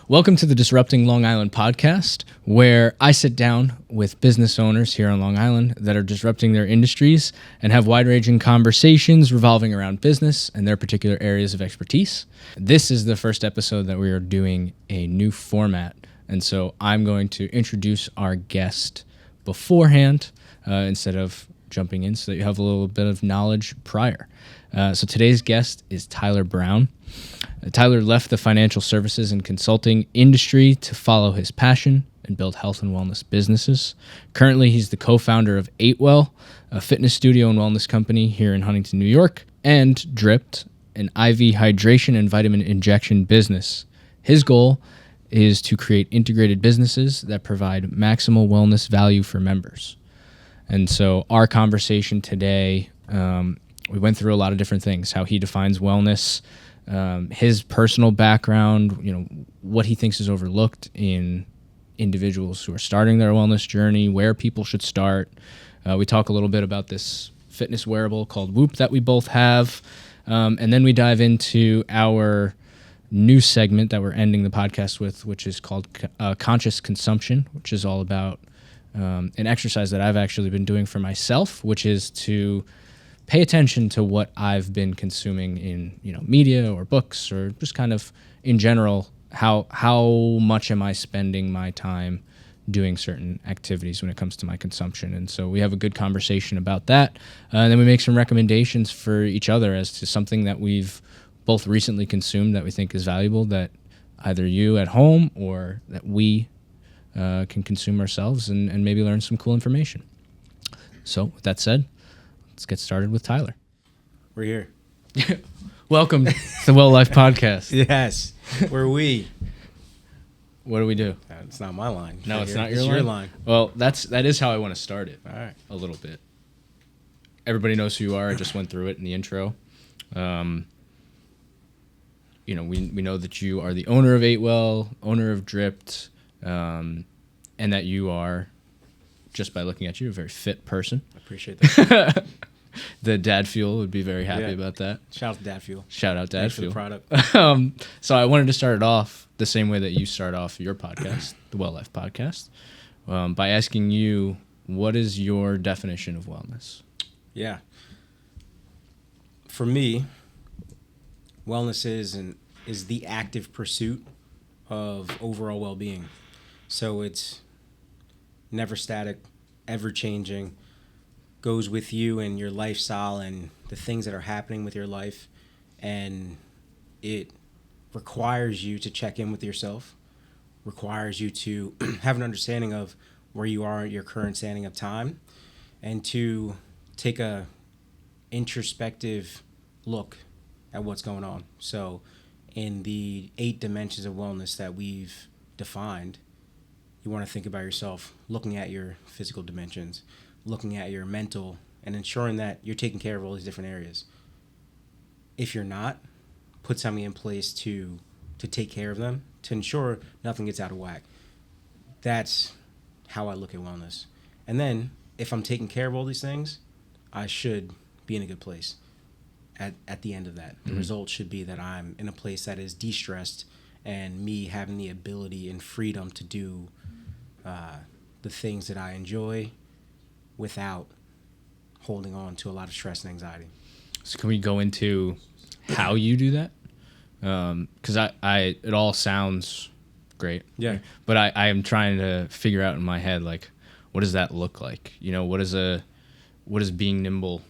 Welcome to the Disrupting Long Island podcast, where I sit down with business owners here on Long Island that are disrupting their industries and have wide-ranging conversations revolving around business and their particular areas of expertise. This is the first episode that we are doing a new format, and so I'm going to introduce our guest beforehand instead of jumping in so that you have a little bit of knowledge prior. So today's guest is Tyler Brown. Tyler left the financial services and consulting industry to follow his passion and build health and wellness businesses. Currently, he's the co-founder of Eatwell, a fitness studio and wellness company here in Huntington, New York, and Dripp'd, an IV hydration and vitamin injection business. His goal is to create integrated businesses that provide maximal wellness value for members. And so our conversation today, we went through a lot of different things, how he defines wellness, his personal background, what he thinks is overlooked in individuals who are starting their wellness journey, where people should start. We talk a little bit about this fitness wearable called Whoop that we both have. And then we dive into our new segment that we're ending the podcast with, which is called Conscious Consumption, which is all about an exercise that I've actually been doing for myself, which is to pay attention to what I've been consuming in, media or books or just kind of in general, how much am I spending my time doing certain activities when it comes to my consumption. And so we have a good conversation about that. And then we make some recommendations for each other as to something that we've both recently consumed that we think is valuable that either you at home or that we can consume ourselves and maybe learn some cool information. So with that said, let's get started with Tyler. We're here. Welcome to the Well Life Podcast. Yes. We're we. What do we do? It's not my line. No, it's not your line. Well, that is how I want to start it. All right. A little bit. Everybody knows who you are. I just went through it in the intro. We know that you are the owner of Eatwell, owner of Dripp'd, and that you are, just by looking at you, a very fit person. I appreciate that. The Dad Fuel would be very happy about that. Shout out to Dad Fuel. Shout out Dad Fuel. For the product. So I wanted to start it off the same way that you start off your podcast, the Well Life Podcast, by asking you, what is your definition of wellness? Yeah. For me, wellness is the active pursuit of overall well-being. So it's never static, ever changing, goes with you and your lifestyle and the things that are happening with your life, and it requires you to check in with yourself, requires you to have an understanding of where you are at your current standing of time, and to take a introspective look at what's going on. So in the 8 dimensions of wellness that we've defined, you want to think about yourself looking at your physical dimensions, looking at your mental, and ensuring that you're taking care of all these different areas. If you're not, put something in place to take care of them, to ensure nothing gets out of whack. That's how I look at wellness. And then, if I'm taking care of all these things, I should be in a good place at the end of that. The result should be that I'm in a place that is de-stressed and me having the ability and freedom to do the things that I enjoy without holding on to a lot of stress and anxiety. So can we go into how you do that? Because it all sounds great. Yeah. But I am trying to figure out in my head, like, what does that look like? What does being nimble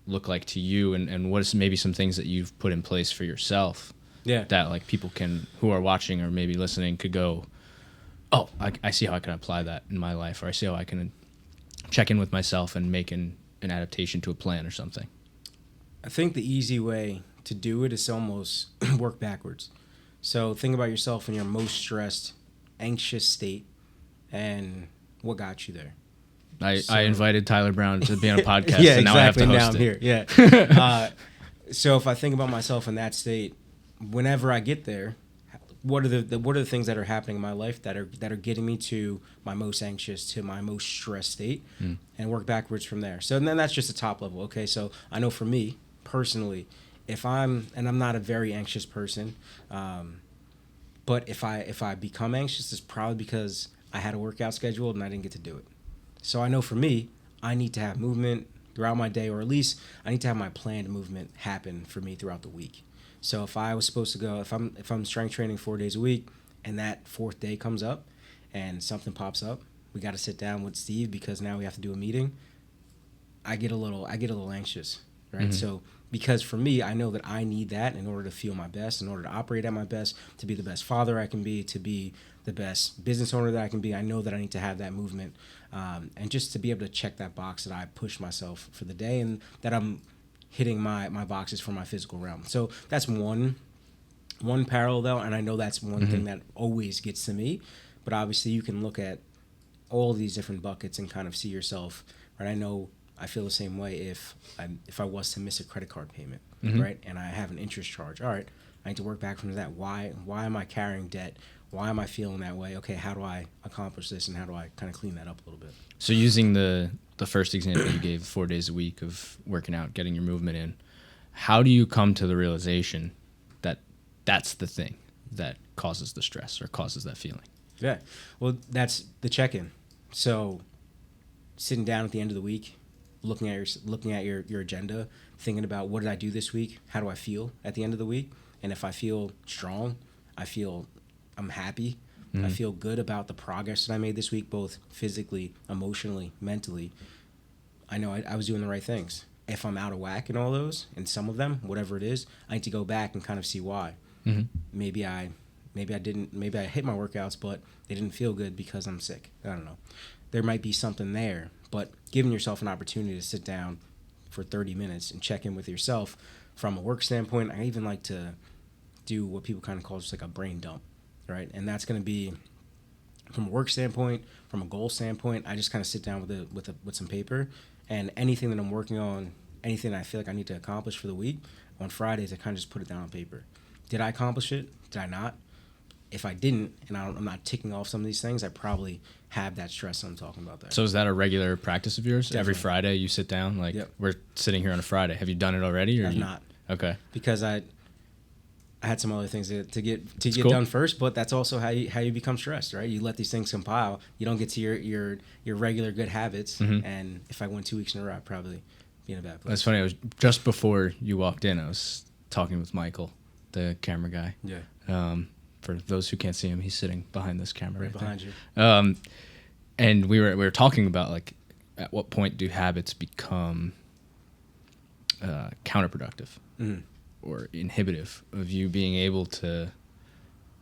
look like to you? And what is maybe some things that you've put in place for yourself? Yeah. That like people who are watching or maybe listening could go, oh, I see how I can apply that in my life, or I see how I can check in with myself and make an adaptation to a plan or something. I think the easy way to do it is to almost work backwards. So think about yourself in your most stressed, anxious state and what got you there. I invited Tyler Brown to be on a podcast, yeah, and now I have to exactly. host Now it. I'm here. Yeah. So if I think about myself in that state, whenever I get there, what are the things that are happening in my life that are getting me to my most anxious, to my most stressed state, and work backwards from there. So then that's just the top level. Okay, so I know for me personally, I'm not a very anxious person, But if I become anxious, it's probably because I had a workout scheduled and I didn't get to do it. So I know for me, I need to have movement throughout my day, or at least I need to have my planned movement happen for me throughout the week. So if I was supposed to go, if I'm strength training 4 days a week, and that fourth day comes up, and something pops up, we got to sit down with Steve because now we have to do a meeting. I get a little anxious, right? Mm-hmm. So because for me, I know that I need that in order to feel my best, in order to operate at my best, to be the best father I can be, to be the best business owner that I can be. I know that I need to have that movement, and just to be able to check that box that I pushed myself for the day and that I'm hitting my boxes for my physical realm. So that's one parallel, and I know that's one thing that always gets to me. But obviously, you can look at all these different buckets and kind of see yourself, right? I know I feel the same way if I was to miss a credit card payment, right? And I have an interest charge. All right, I need to work back from that. Why am I carrying debt? Why am I feeling that way? Okay, how do I accomplish this, and how do I kind of clean that up a little bit? So using the first example you gave, 4 days a week of working out, getting your movement in, how do you come to the realization that that's the thing that causes the stress or causes that feeling? Yeah, well, that's the check-in. So sitting down at the end of the week, looking at your agenda, thinking about what did I do this week? How do I feel at the end of the week? And if I feel strong, I'm happy. I feel good about the progress that I made this week, both physically, emotionally, mentally. I know I was doing the right things. If I'm out of whack in all those, and some of them, whatever it is, I need to go back and kind of see why. Maybe I hit my workouts, but they didn't feel good because I'm sick. I don't know. There might be something there, but giving yourself an opportunity to sit down for 30 minutes and check in with yourself from a work standpoint. I even like to do what people kind of call just like a brain dump, right? And that's going to be from a work standpoint, from a goal standpoint. I just kind of sit down with some paper, and anything that I'm working on, anything I feel like I need to accomplish for the week, on Fridays I kind of just put it down on paper. Did I accomplish it? Did I not? If I didn't, and I'm not ticking off some of these things, I probably have that stress I'm talking about there. So is that a regular practice of yours? Definitely. Every Friday you sit down? Like, yep. We're sitting here on a Friday. Have you done it already? Or I've not. Okay. Because I had some other things to get cool. done first, but that's also how you become stressed, right? You let these things compile. You don't get to your regular good habits, and if I went 2 weeks in a row, I'd probably be in a bad place. That's funny. It was just before you walked in, I was talking with Michael, the camera guy. Yeah. For those who can't see him, he's sitting behind this camera right behind there. You. And we were talking about, like, at what point do habits become counterproductive or inhibitive of you being able to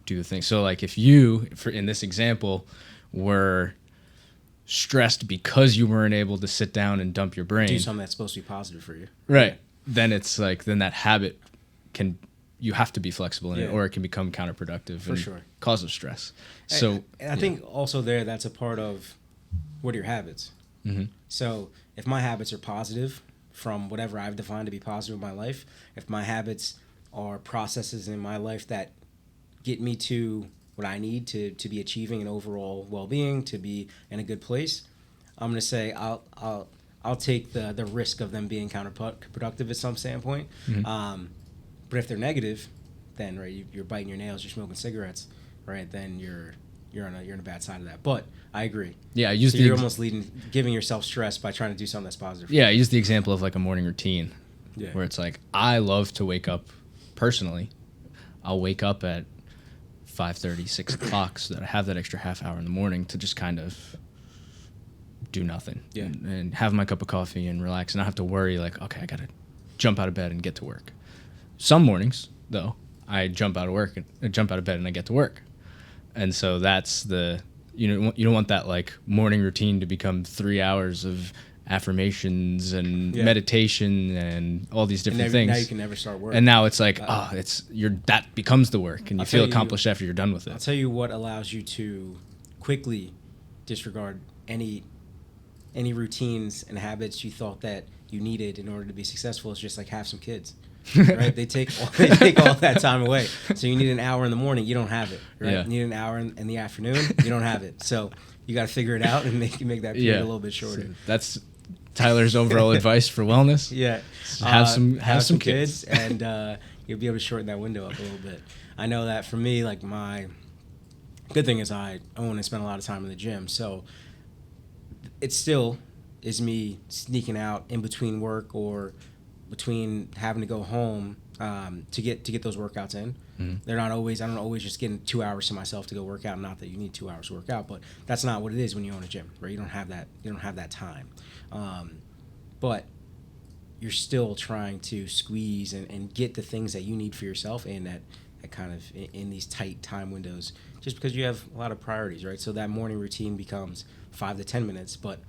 do the thing. So, like, if you, in this example, were stressed because you weren't able to sit down and dump your brain, do something that's supposed to be positive for you, right? Then it's like, then that habit you have to be flexible in it, or it can become counterproductive for sure, causes stress. So and I think also that's a part of what are your habits. So if my habits are positive from whatever I've defined to be positive in my life, if my habits are processes in my life that get me to what I need to be achieving an overall well-being, to be in a good place, I'm going to say I'll take the risk of them being counterproductive at some standpoint. But if they're negative, then right, you're biting your nails, you're smoking cigarettes, right? Then you're on a bad side of that. But I agree. Yeah, you're almost giving yourself stress by trying to do something that's positive. Yeah, I use the example of like a morning routine, where it's like I love to wake up. Personally, I'll wake up at 5:30, 6 o'clock, so that I have that extra half hour in the morning to just kind of do nothing and have my cup of coffee and relax, and not have to worry like, okay, I gotta jump out of bed and get to work. Some mornings, though, I jump out of bed and I get to work. And so that's you don't want that like morning routine to become 3 hours of affirmations and meditation and all these different things. Now you can never start work. And now it's like, that becomes the work, and you feel accomplished after you're done with it. I'll tell you what allows you to quickly disregard any routines and habits you thought that you needed in order to be successful is just like have some kids. Right, they take all that time away. So you need an hour in the morning, you don't have it. Right, you need an hour in the afternoon, you don't have it. So you got to figure it out and make that period a little bit shorter. So that's Tyler's overall advice for wellness. Yeah, have some kids, and you'll be able to shorten that window up a little bit. I know that for me, like my good thing is I own and spend a lot of time in the gym. So it still is me sneaking out in between work or between having to go home to get those workouts in. They're not always. I don't always just getting 2 hours to myself to go work out. Not that you need 2 hours to work out, but that's not what it is when you own a gym, right? You don't have that. You don't have that time. But you're still trying to squeeze and get the things that you need for yourself in that kind of in these tight time windows, just because you have a lot of priorities, right? So that morning routine becomes 5 to 10 minutes, but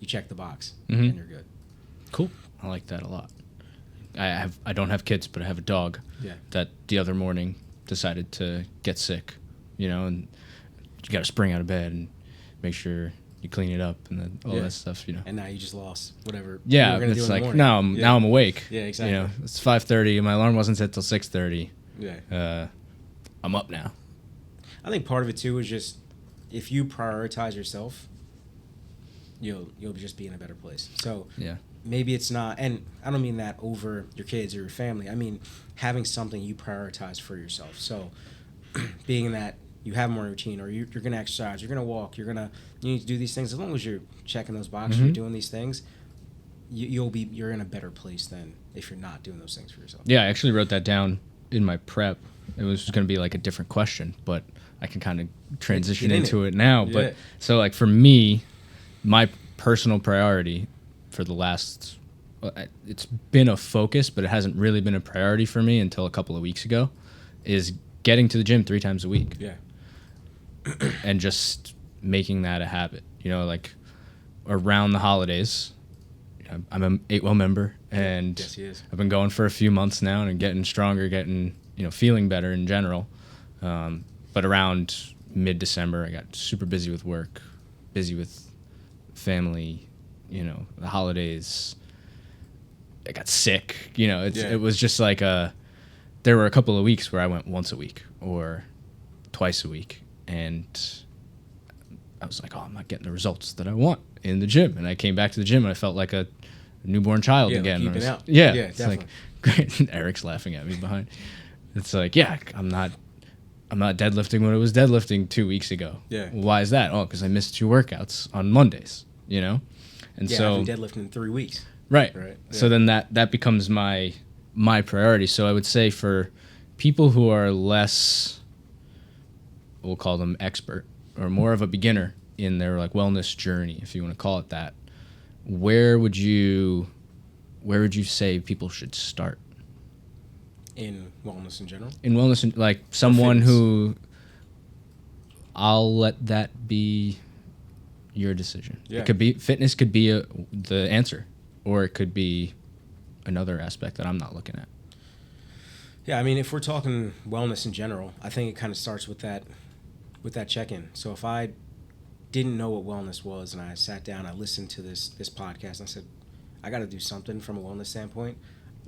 you check the box and you're good. Cool. I like that a lot. I don't have kids, but I have a dog that the other morning decided to get sick, and you got to spring out of bed and make sure you clean it up and then all that stuff, And now you just lost whatever. Yeah, you were gonna it's do in like the now I'm awake. Yeah, exactly. It's 5:30 and my alarm wasn't set till 6:30. Yeah. I'm up now. I think part of it too is just if you prioritize yourself, you'll just be in a better place. So maybe it's not, and I don't mean that over your kids or your family. I mean having something you prioritize for yourself. So being that you have a morning routine, or you're going to exercise, you're going to walk, you need to do these things. As long as you're checking those boxes, you're doing these things, you're in a better place than if you're not doing those things for yourself. Yeah, I actually wrote that down in my prep. It was going to be like a different question, but I can kind of transition into it now. Yeah. But so like for me, my personal priority for the last, it's been a focus, but it hasn't really been a priority for me until a couple of weeks ago, is getting to the gym 3 times a week. Yeah. And just making that a habit, like around the holidays. I'm an 8-well member, and yes, he is. I've been going for a few months now and getting stronger, feeling better in general. But around mid-December, I got super busy with work, busy with family, the holidays. I got sick, it was just like there were a couple of weeks where I went once a week or twice a week, and I was like, I'm not getting the results that I want in the gym. And I came back to the gym and I felt like a newborn child again. Keeping out. Yeah, yeah, it's definitely. like great. Eric's laughing at me behind. It's like, I'm not deadlifting what I was deadlifting 2 weeks ago. Yeah. Why is that? Oh, because I missed 2 workouts on Mondays, And so I've been deadlifting in 3 weeks. Right. Yeah. So then that becomes my priority. So I would say for people who are less, we'll call them expert, or more of a beginner in their like wellness journey, if you want to call it that, where would you say people should start? In wellness in general? In wellness, like someone who, I'll let that be your decision. Yeah. It could be, fitness could be the answer, or it could be another aspect that I'm not looking at. Yeah, I mean, if we're talking wellness in general, I think it kind of starts with that check-in. So if I didn't know what wellness was and I sat down, I listened to this podcast, and I said, I got to do something from a wellness standpoint,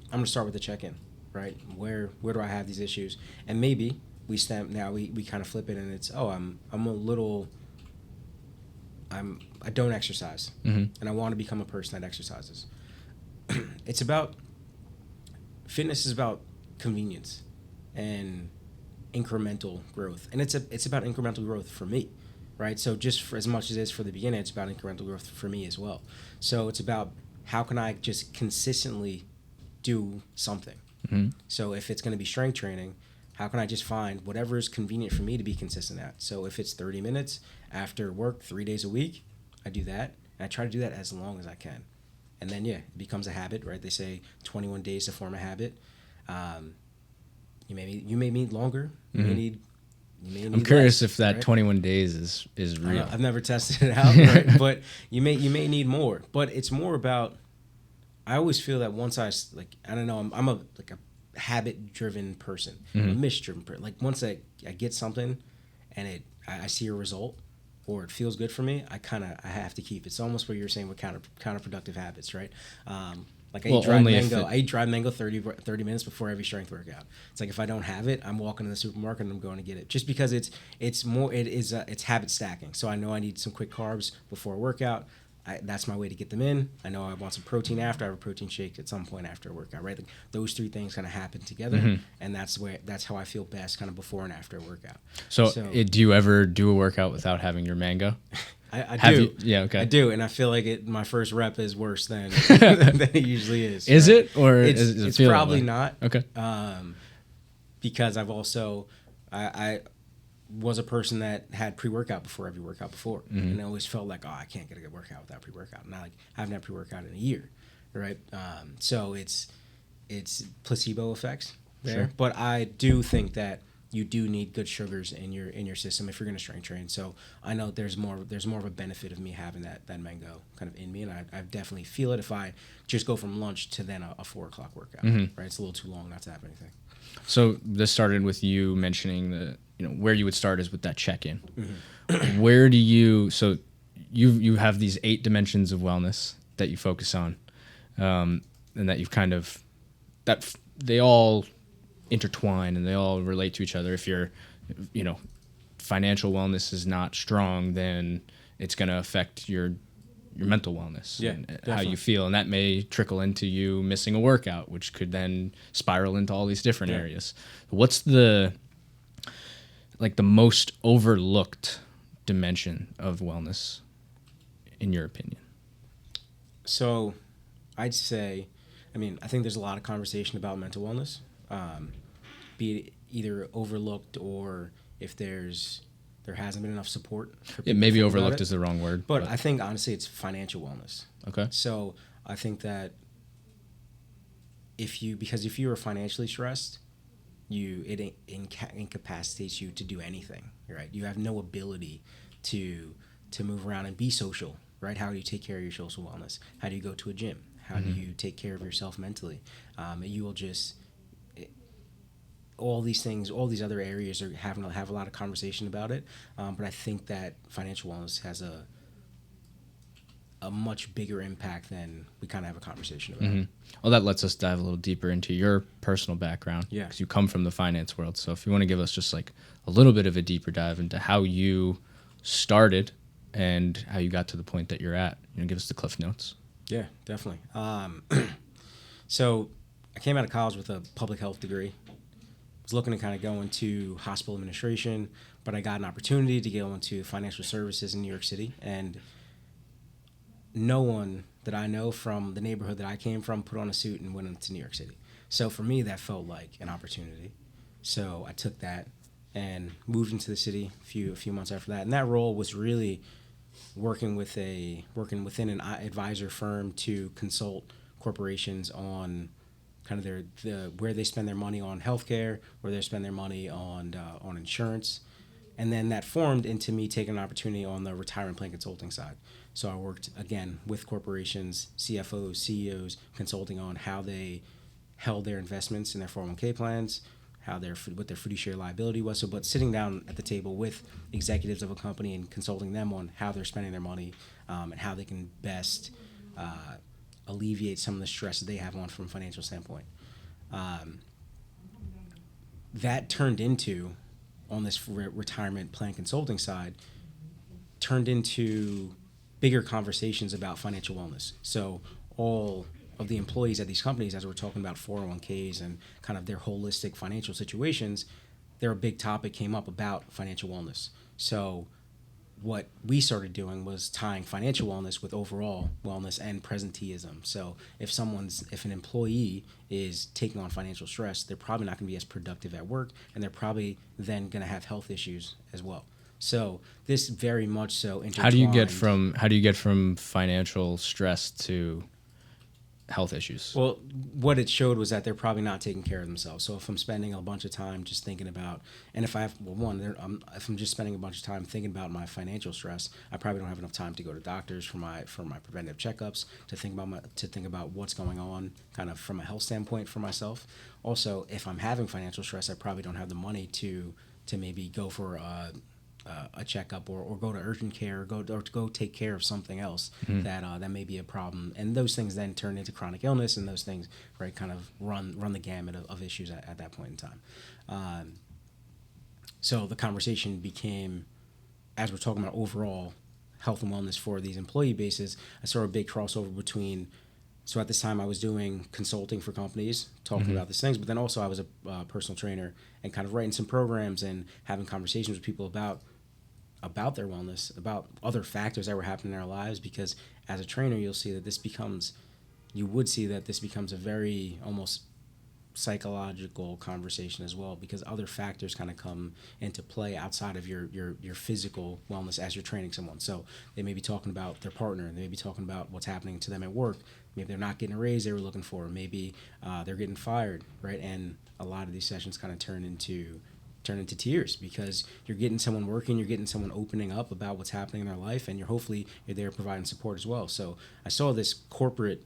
I'm going to start with the check-in, right? Where do I have these issues? And maybe we kind of flip it, and it's, I don't exercise, and I want to become a person that exercises. Fitness is about convenience and incremental growth, and it's about incremental growth for me, right? So just for as much as it is for the beginner, it's about incremental growth for me as well. So it's about how can I just consistently do something. So if it's going to be strength training, how can I just find whatever is convenient for me to be consistent at? So if it's 30 minutes after work 3 days a week, I do that, and I try to do that as long as I can. And then, it becomes a habit, right? They say 21 days to form a habit. You may need longer. You may need I'm curious less, if that right? 21 days is real. I've never tested it out, right? But you may need more. But it's more about, I always feel that once I don't know, I'm a habit-driven person, a mission-driven person. Like once I get something and I see a result, or it feels good for me, I have to keep it. It's almost what you're saying with counterproductive habits, right? Like I eat dried mango 30 minutes before every strength workout. It's like if I don't have it, I'm walking to the supermarket and I'm going to get it. Just because it's habit stacking. So I know I need some quick carbs before a workout. that's my way to get them in. I know I want some protein after. I have a protein shake at some point after a workout, right? Like those three things kind of happen together, and that's how I feel best, kind of before and after a workout. So do you ever do a workout without having your mango? I do. Yeah, okay. I do, and I feel like my first rep is worse than than it usually is. Is right? it, or it's probably not? Okay. Because I've also I was a person that had pre-workout before every workout before, and I always felt like, I can't get a good workout without pre-workout. Not like I haven't had pre-workout in a year, right? So it's placebo effects there, Sure. but I do think that you do need good sugars in your system if you're going to strength train. So I know there's more of a benefit of me having that mango kind of in me, and I definitely feel it if I just go from lunch to then a 4 o'clock workout. Right, it's a little too long not to have anything. So this started with you mentioning where you would start is with that check-in. Where do you you have these 8 dimensions of wellness that you focus on, and that you've kind of that they all intertwine and they all relate to each other. If your financial wellness is not strong, then it's going to affect your mental wellness and how you feel, and that may trickle into you missing a workout, which could then spiral into all these different areas. What's the most overlooked dimension of wellness in your opinion? So I'd say, I think there's a lot of conversation about mental wellness, be it either overlooked or if there hasn't been enough support. Maybe overlooked is the wrong word. But I think, honestly, it's financial wellness. Okay. So I think that if you are financially stressed, it incapacitates you to do anything, right? You have no ability to move around and be social, right? How do you take care of your social wellness? How do you go to a gym? How do you take care of yourself mentally? You will just... all these things, all these other areas are having to have a lot of conversation about it. But I think that financial wellness has a much bigger impact than we kind of have a conversation about. Well, that lets us dive a little deeper into your personal background. Yeah. Because you come from the finance world. So if you want to give us just like a little bit of a deeper dive into how you started and how you got to the point that you're at, give us the Cliff Notes. Yeah, definitely. So I came out of college with a public health degree. Was looking to kind of go into hospital administration, but I got an opportunity to go into financial services in New York City, and no one that I know from the neighborhood that I came from put on a suit and went into New York City. So for me, that felt like an opportunity. So I took that and moved into the city a few months after that, and that role was really working within an advisor firm to consult corporations on kind of where they spend their money on healthcare, where they spend their money on insurance, and then that formed into me taking an opportunity on the retirement plan consulting side. So I worked again with corporations, CFOs, CEOs, consulting on how they held their investments in their 401k plans, what their fiduciary liability was. But sitting down at the table with executives of a company and consulting them on how they're spending their money, and how they can best alleviate some of the stress that they have on from a financial standpoint. That turned into, on this retirement plan consulting side, turned into bigger conversations about financial wellness. So all of the employees at these companies, as we're talking about 401ks and kind of their holistic financial situations, a big topic came up about financial wellness. So what we started doing was tying financial wellness with overall wellness and presenteeism. So if an employee is taking on financial stress, they're probably not going to be as productive at work, and they're probably then going to have health issues as well. So this very much so intertwined. How do you get from financial stress to health issues? Well, what it showed was that they're probably not taking care of themselves. So if I'm spending a bunch of time just thinking about, and if if I'm just spending a bunch of time thinking about my financial stress, I probably don't have enough time to go to doctors for my preventive checkups, to think about what's going on kind of from a health standpoint for myself. Also, if I'm having financial stress, I probably don't have the money to maybe go for a checkup or go to urgent care or go take care of something else that may be a problem, and those things then turn into chronic illness, and those things kind of run the gamut of issues at that point in time. So the conversation became, as we're talking about overall health and wellness for these employee bases, I saw a big crossover between. So at this time, I was doing consulting for companies, talking about these things, but then also I was a personal trainer and kind of writing some programs and having conversations with people about their wellness, about other factors that were happening in their lives. Because as a trainer, you would see that this becomes a very almost psychological conversation as well, because other factors kind of come into play outside of your physical wellness as you're training someone. So they may be talking about their partner, they may be talking about what's happening to them at work. Maybe they're not getting a raise they were looking for. Maybe they're getting fired, right? And a lot of these sessions kind of turn into tears, because you're getting someone working, you're getting someone opening up about what's happening in their life, and you're there providing support as well. So I saw this corporate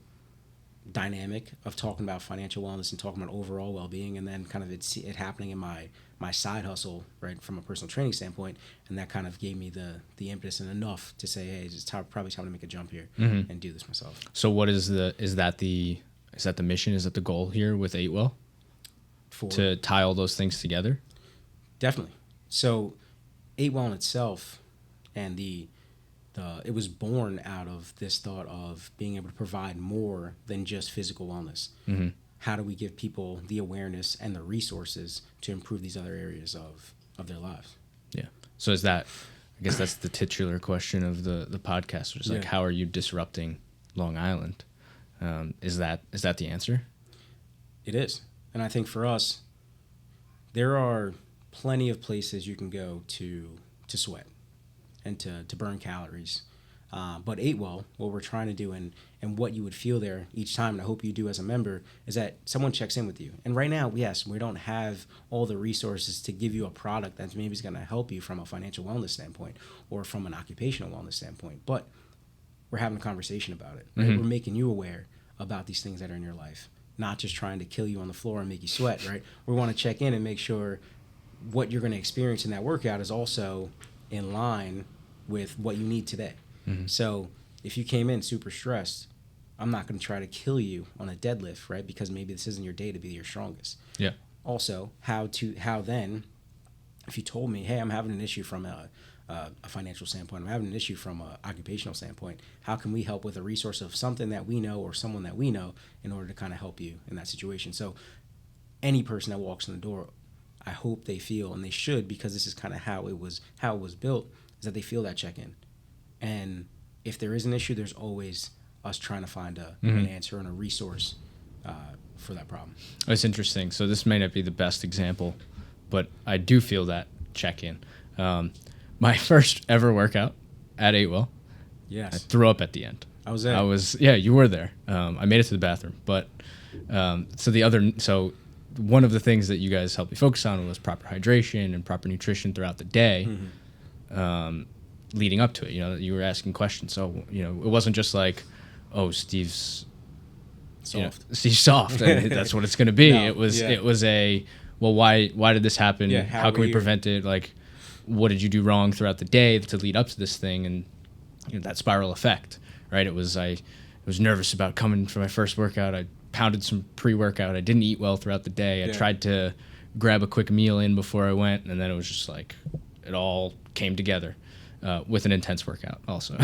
dynamic of talking about financial wellness and talking about overall well-being, and then kind of it happening in my side hustle, right, from a personal training standpoint, and that kind of gave me the impetus and enough to say, hey, it's probably time to make a jump here and do this myself. So what is that the mission? Is that the goal here with 8Well? To tie all those things together? Definitely. So 8Well in itself, and it was born out of this thought of being able to provide more than just physical wellness. Mm-hmm. How do we give people the awareness and the resources to improve these other areas of their lives? Yeah. So I guess that's the titular question of the podcast, which is like, how are you disrupting Long Island? Is that the answer? It is. And I think for us, there are plenty of places you can go to sweat and to burn calories. But 8Well, what we're trying to do and what you would feel there each time, and I hope you do as a member, is that someone checks in with you. And right now, yes, we don't have all the resources to give you a product that maybe is going to help you from a financial wellness standpoint or from an occupational wellness standpoint. But we're having a conversation about it. Right? Mm-hmm. We're making you aware about these things that are in your life, not just trying to kill you on the floor and make you sweat, right? We want to check in and make sure what you're going to experience in that workout is also in line with what you need today. Mm-hmm. So if you came in super stressed, I'm not going to try to kill you on a deadlift, right? Because maybe this isn't your day to be your strongest. Yeah. Also, how then, if you told me, hey, I'm having an issue from a financial standpoint, I'm having an issue from an occupational standpoint, how can we help with a resource of something that we know or someone that we know in order to kind of help you in that situation? So any person that walks in the door, I hope they feel, and they should, because this is kind of how it was built, is that they feel that check-in. And if there is an issue, there's always us trying to find an answer and a resource for that problem. It's interesting. So this may not be the best example, but I do feel that check-in. My first ever workout at 8Well, yes, I threw up at the end. I was there. Yeah, you were there. I made it to the bathroom, but so one of the things that you guys helped me focus on was proper hydration and proper nutrition throughout the day, leading up to it. You were asking questions. So, it wasn't just like, oh, Steve's soft. Steve's soft, and that's what it's going to be. No, it was well, why did this happen? Yeah, how can we prevent it? Like, what did you do wrong throughout the day to lead up to this thing? And that spiral effect, right? I was nervous about coming for my first workout. I pounded some pre-workout. I didn't eat well throughout the day. I tried to grab a quick meal in before I went, and then it was just like it all came together with an intense workout also.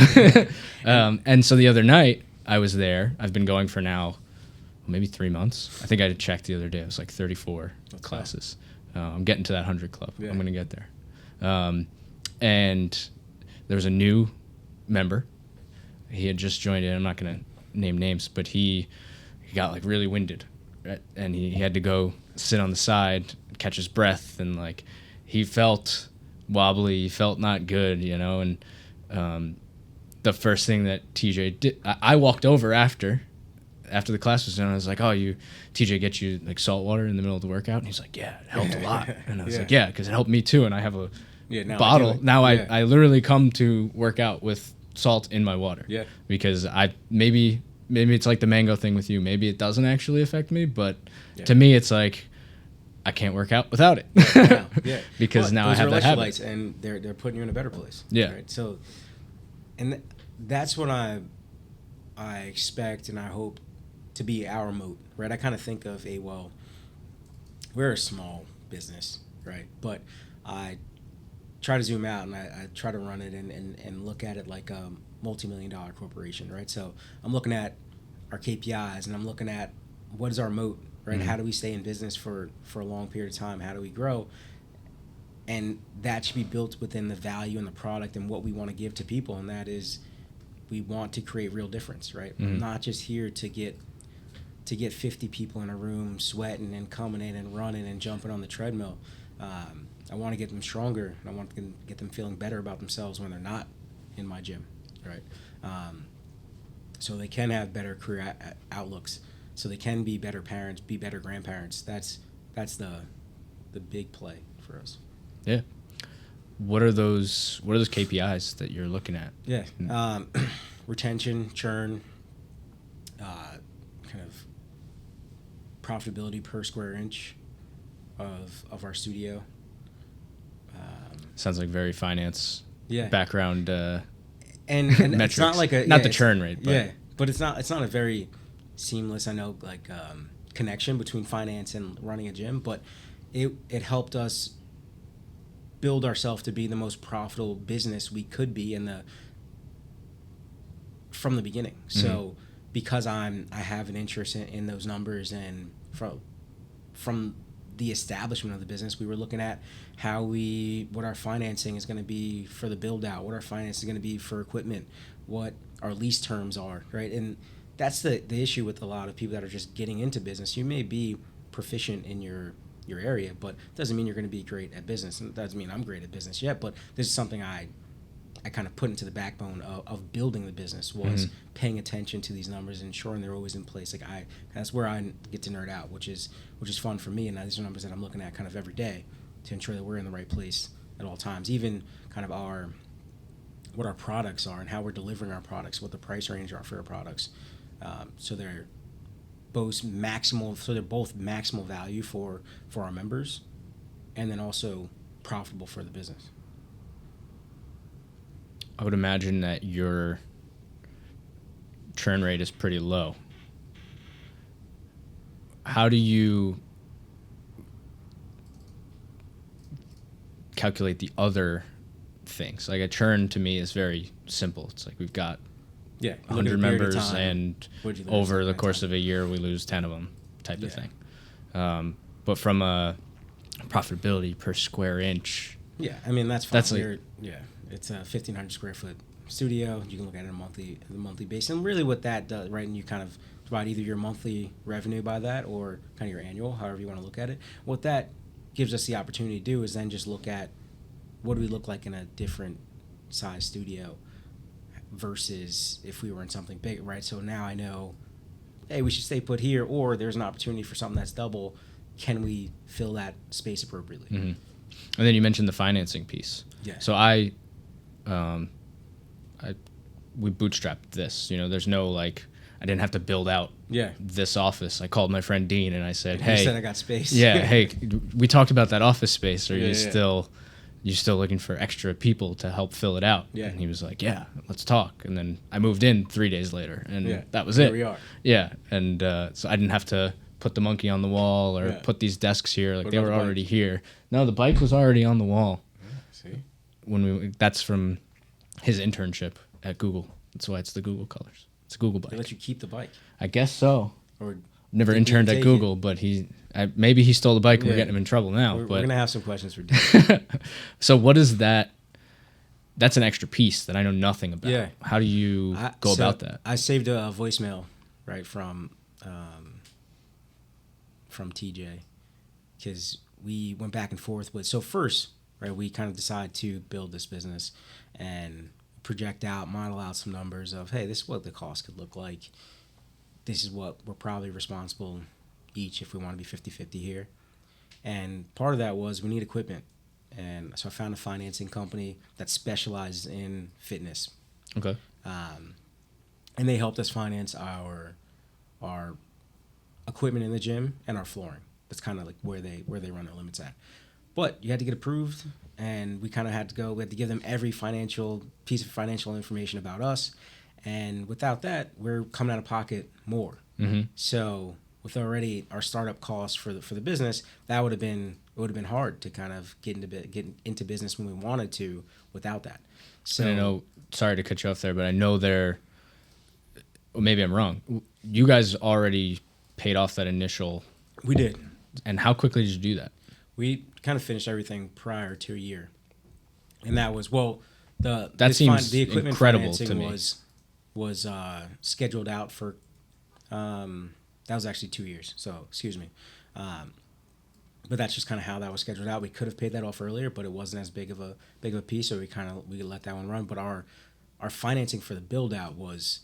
And so the other night I was there. I've been going for now maybe 3 months. I think I checked the other day. It was like 34 classes. I'm getting to that 100 club. Yeah. I'm going to get there. And there was a new member. He had just joined in. I'm not going to name names, but he got like really winded, right? And he had to go sit on the side, catch his breath, and like he felt wobbly, he felt not good, and the first thing that TJ did, I walked over after the class was done. I was like, oh, TJ get you like salt water in the middle of the workout? And he's like, yeah, it helped a lot. And I was like, yeah, because it helped me too, and I have a bottle. Now I literally come to work out with salt in my water. Yeah. Because maybe it's like the mango thing with you. Maybe it doesn't actually affect me, but to me, it's like I can't work out without it. Because now I have that habit. And they're putting you in a better place. Yeah. Right? So, and that's what I expect and I hope to be our moat, right? I kind of think of we're a small business, right? But I try to zoom out and I try to run it and look at it like a multi-million-dollar corporation, right? So I'm looking at our KPIs and I'm looking at what is our moat, right? Mm-hmm. How do we stay in business for a long period of time? How do we grow? And that should be built within the value and the product and what we want to give to people. And that is, we want to create real difference, right? Mm-hmm. I'm not just here to get 50 people in a room sweating and coming in and running and jumping on the treadmill. I want to get them stronger, and I want to get them feeling better about themselves when they're not in my gym, right? So they can have better career outlooks, so they can be better parents, be better grandparents. That's the big play for us. Yeah. What are those KPIs that you're looking at? Yeah. Retention, churn, kind of profitability per square inch of our studio. Sounds like very finance Yeah. background. And metrics. It's not like not the churn rate. But. Yeah, but it's not a very seamless, I know, like connection between finance and running a gym, but it helped us build ourselves to be the most profitable business we could be from the beginning. Mm-hmm. So because I have an interest in those numbers, and from the establishment of the business, we were looking at what our financing is going to be for the build out, what our finance is going to be for equipment, what our lease terms are, right? And that's the issue with a lot of people that are just getting into business. You may be proficient in your area, but it doesn't mean you're going to be great at business. And it doesn't mean I'm great at business yet, but this is something I kind of put into the backbone of building the business, was mm-hmm. paying attention to these numbers and ensuring they're always in place. Like that's where I get to nerd out, which is fun for me. And these are numbers that I'm looking at kind of every day to ensure that we're in the right place at all times. Even kind of what our products are and how we're delivering our products, what the price range are for our products. So they're both maximal. So they're both maximal value for our members, and then also profitable for the business. I would imagine that your churn rate is pretty low. How do you calculate the other things? Like a churn to me is very simple. It's like we've got 100 members, and over the course of a year we lose 10 of them type of thing. But from a profitability per square inch. Yeah, I mean, that's fine. It's a 1,500 square foot studio. You can look at it on a monthly basis. And really what that does, right, and you kind of divide either your monthly revenue by that or kind of your annual, however you want to look at it. What that gives us the opportunity to do is then just look at what do we look like in a different size studio versus if we were in something big, right? So now I know, hey, we should stay put here, or there's an opportunity for something that's double. Can we fill that space appropriately? Mm-hmm. And then you mentioned the financing piece. Yeah. So we bootstrapped this. There's no I didn't have to build out this office. I called my friend Dean and I said, "Hey, you said I got space." Yeah, hey, we talked about that office space. Are you still looking for extra people to help fill it out?" Yeah. And he was like, "Yeah, let's talk." And then I moved in 3 days later, and that was it. Here we are. Yeah, and so I didn't have to put the monkey on the wall or put these desks here. They were already here. No, the bike was already on the wall. See, that's from his internship at Google. That's why it's the Google colors. It's a Google bike. They let you keep the bike. I guess so. Or never interned at Google, but maybe he stole the bike and we're getting him in trouble now. We're going to have some questions for Dave. So what is that? That's an extra piece that I know nothing about. Yeah. How do you go about that? I saved a voicemail, right, from TJ, because we went back and forth with. So first, right, we kind of decided to build this business and model out some numbers of, hey, this is what the cost could look like. This is what we're probably responsible each if we want to be 50-50 here. And part of that was we need equipment. And so I found a financing company that specializes in fitness. Okay. And they helped us finance our equipment in the gym and our flooring. That's kind of like where they run their limits at. But you had to get approved, and we kind of had to give them every piece of financial information about us. And without that, we're coming out of pocket more. Mm-hmm. So with already our startup costs for the business, it would have been hard to kind of get into business when we wanted to without that. So And I know, sorry to cut you off there, but I know or maybe I'm wrong. You guys already paid off that initial. we did. And how quickly did you do that? We kind of finished everything prior to a year, and that was the equipment incredible financing to me. was scheduled out for that was actually 2 years. So excuse me, but that's just kind of how that was scheduled out. We could have paid that off earlier, but it wasn't as big of a piece, so we let that one run. But our financing for the build out was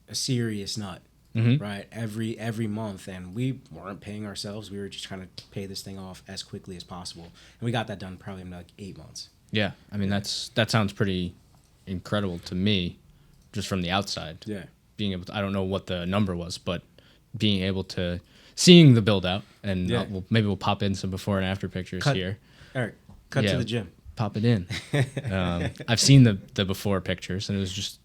a serious nut. Mm-hmm. Right, every month, and we weren't paying ourselves. We were just trying to pay this thing off as quickly as possible, and we got that done probably in like 8 months. Yeah, I mean that sounds pretty incredible to me, just from the outside. Yeah, Being able to, I don't know what the number was, but being able to seeing the build out, and maybe we'll pop in some before and after pictures here. Eric, cut to the gym. Pop it in. I've seen the before pictures, and it was just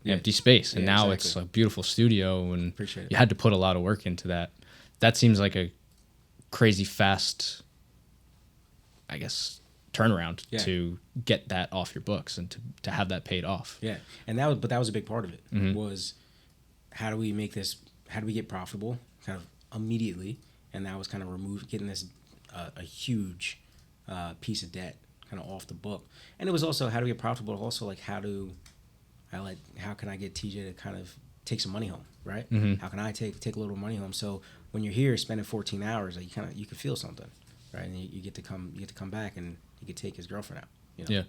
empty space, and now it's a beautiful studio, and you had to put a lot of work into that. That seems like a crazy fast, I guess, turnaround to get that off your books and to have that paid off. Yeah, and that was a big part of it. Was how do we get profitable kind of immediately, and that was kind of getting this a huge piece of debt kind of off the book, and it was also how do we get profitable, also like how can I get TJ to kind of take some money home, right? Mm-hmm. How can I take a little money home? So when you're here spending 14 hours, like you can feel something, right? And you get to come back, and you can take his girlfriend out. You know? Yeah.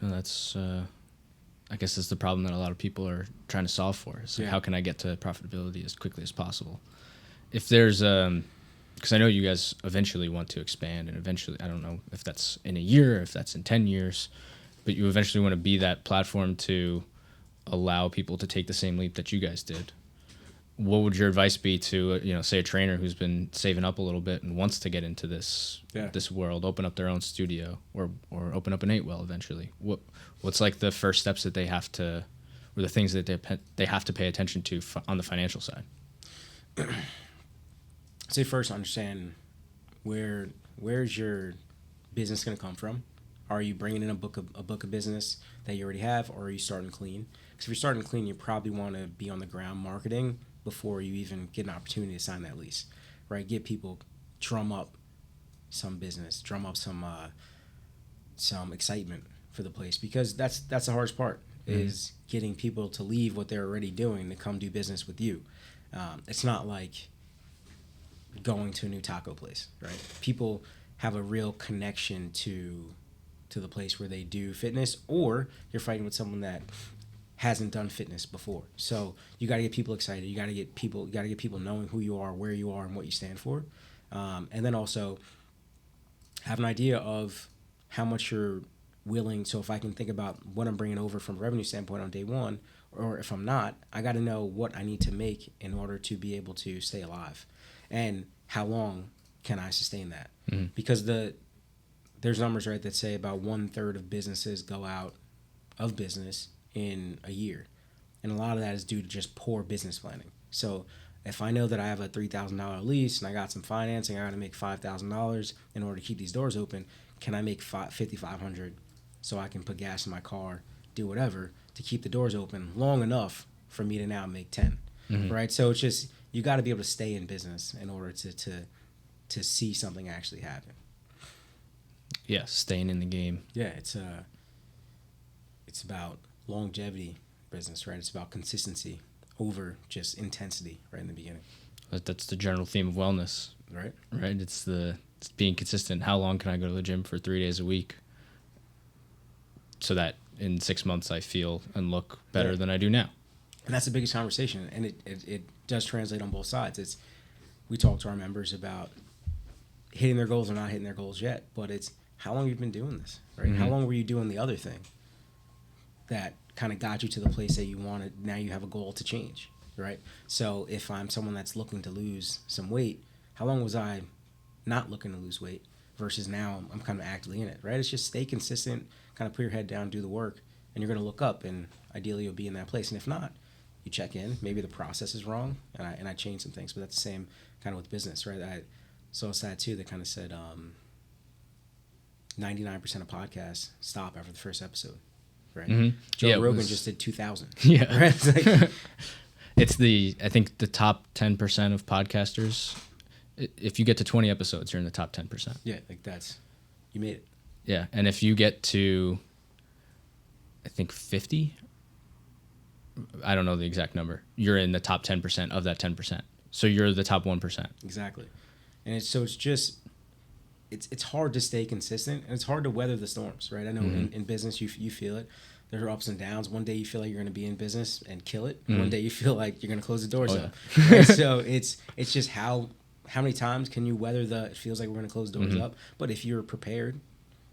No, that's I guess that's the problem that a lot of people are trying to solve for. So how can I get to profitability as quickly as possible? If there's because I know you guys eventually want to expand, and eventually I don't know if that's in a year, if that's in 10 years. But you eventually want to be that platform to allow people to take the same leap that you guys did. What would your advice be to, say a trainer who's been saving up a little bit and wants to get into this world, open up their own studio or open up an 8-well eventually? What's like the first steps that they have to, or the things that they have to pay attention to on the financial side? Say first, understand where's your business going to come from. Are you bringing in a book of business that you already have, or are you starting clean? Because if you're starting clean, you probably want to be on the ground marketing before you even get an opportunity to sign that lease, right? Get people, drum up some business, drum up some excitement for the place, because that's the hardest part is getting people to leave what they're already doing to come do business with you. It's not like going to a new taco place, right? People have a real connection to the place where they do fitness, or you're fighting with someone that hasn't done fitness before. So you got to get people excited. You got to get people knowing who you are, where you are, and what you stand for. And then also have an idea of how much you're willing. So if I can think about what I'm bringing over from a revenue standpoint on day one, or if I'm not, I got to know what I need to make in order to be able to stay alive, and how long can I sustain that? Mm-hmm. Because there's numbers, right, that say about 1/3 of businesses go out of business in a year. And a lot of that is due to just poor business planning. So if I know that I have a $3,000 lease and I got some financing, I got to make $5,000 in order to keep these doors open, can I make $5,500 so I can put gas in my car, do whatever, to keep the doors open long enough for me to now make 10, right? So it's just, you got to be able to stay in business in order to see something actually happen. Yeah, staying in the game. Yeah, it's about longevity business, right? It's about consistency over just intensity right in the beginning. That's the general theme of wellness, right? Right. It's being consistent. How long can I go to the gym for 3 days a week, so that in 6 months I feel and look better than I do now? And that's the biggest conversation, and it does translate on both sides. We talk to our members about hitting their goals or not hitting their goals yet, but it's how long you've been doing this, right? Mm-hmm. How long were you doing the other thing that kind of got you to the place that you wanted? Now you have a goal to change, right? So if I'm someone that's looking to lose some weight, how long was I not looking to lose weight versus now I'm kind of actively in it, right? It's just stay consistent, kind of put your head down, do the work, and you're going to look up, and ideally you'll be in that place. And if not, you check in. Maybe the process is wrong, and I change some things. But that's the same kind of with business, right? I saw a stat too that kind of said 99% of podcasts stop after the first episode, right? Mm-hmm. Joe Rogan just did 2,000. Yeah. Right? It's like, I think the top 10% of podcasters, if you get to 20 episodes, you're in the top 10%. yeah, like you made it. Yeah. And if you get to, I think 50, I don't know the exact number, you're in the top 10% of that 10%. So you're the top 1%. Exactly. And it's just, it's hard to stay consistent, and it's hard to weather the storms, right? I know in business you feel it. There are ups and downs. One day you feel like you're going to be in business and kill it. One day you feel like you're going to close the doors up. Right? So it's just how many times can you weather it feels like we're going to close the doors up. But if you're prepared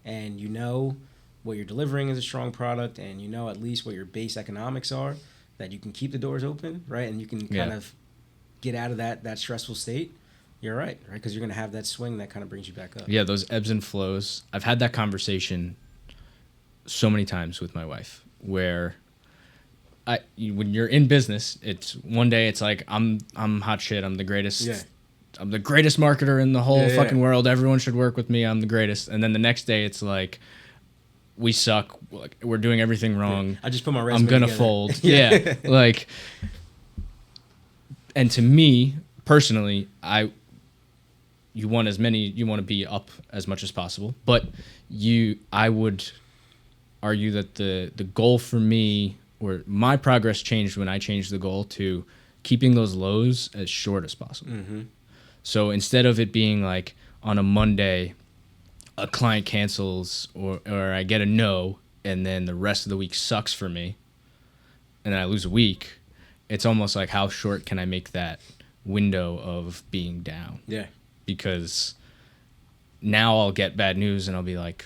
and you know what you're delivering is a strong product, and you know at least what your base economics are, that you can keep the doors open, right? And you can kind of get out of that stressful state, you're right? Because you're going to have that swing that kind of brings you back up. Yeah, those ebbs and flows. I've had that conversation so many times with my wife, where when you're in business, it's one day it's like I'm hot shit, I'm the greatest. Yeah. I'm the greatest marketer in the whole fucking world. Everyone should work with me. I'm the greatest. And then the next day it's like, we suck. Like, we're doing everything wrong. Yeah. I just put my resume I'm gonna together. fold. Yeah. Like, and to me personally, you want to be up as much as possible, but I would argue that the goal for me, or my progress changed when I changed the goal to keeping those lows as short as possible. Mm-hmm. So instead of it being like on a Monday, a client cancels or I get a no, and then the rest of the week sucks for me, and then I lose a week, it's almost like, how short can I make that window of being down? Yeah. Because now I'll get bad news and I'll be like,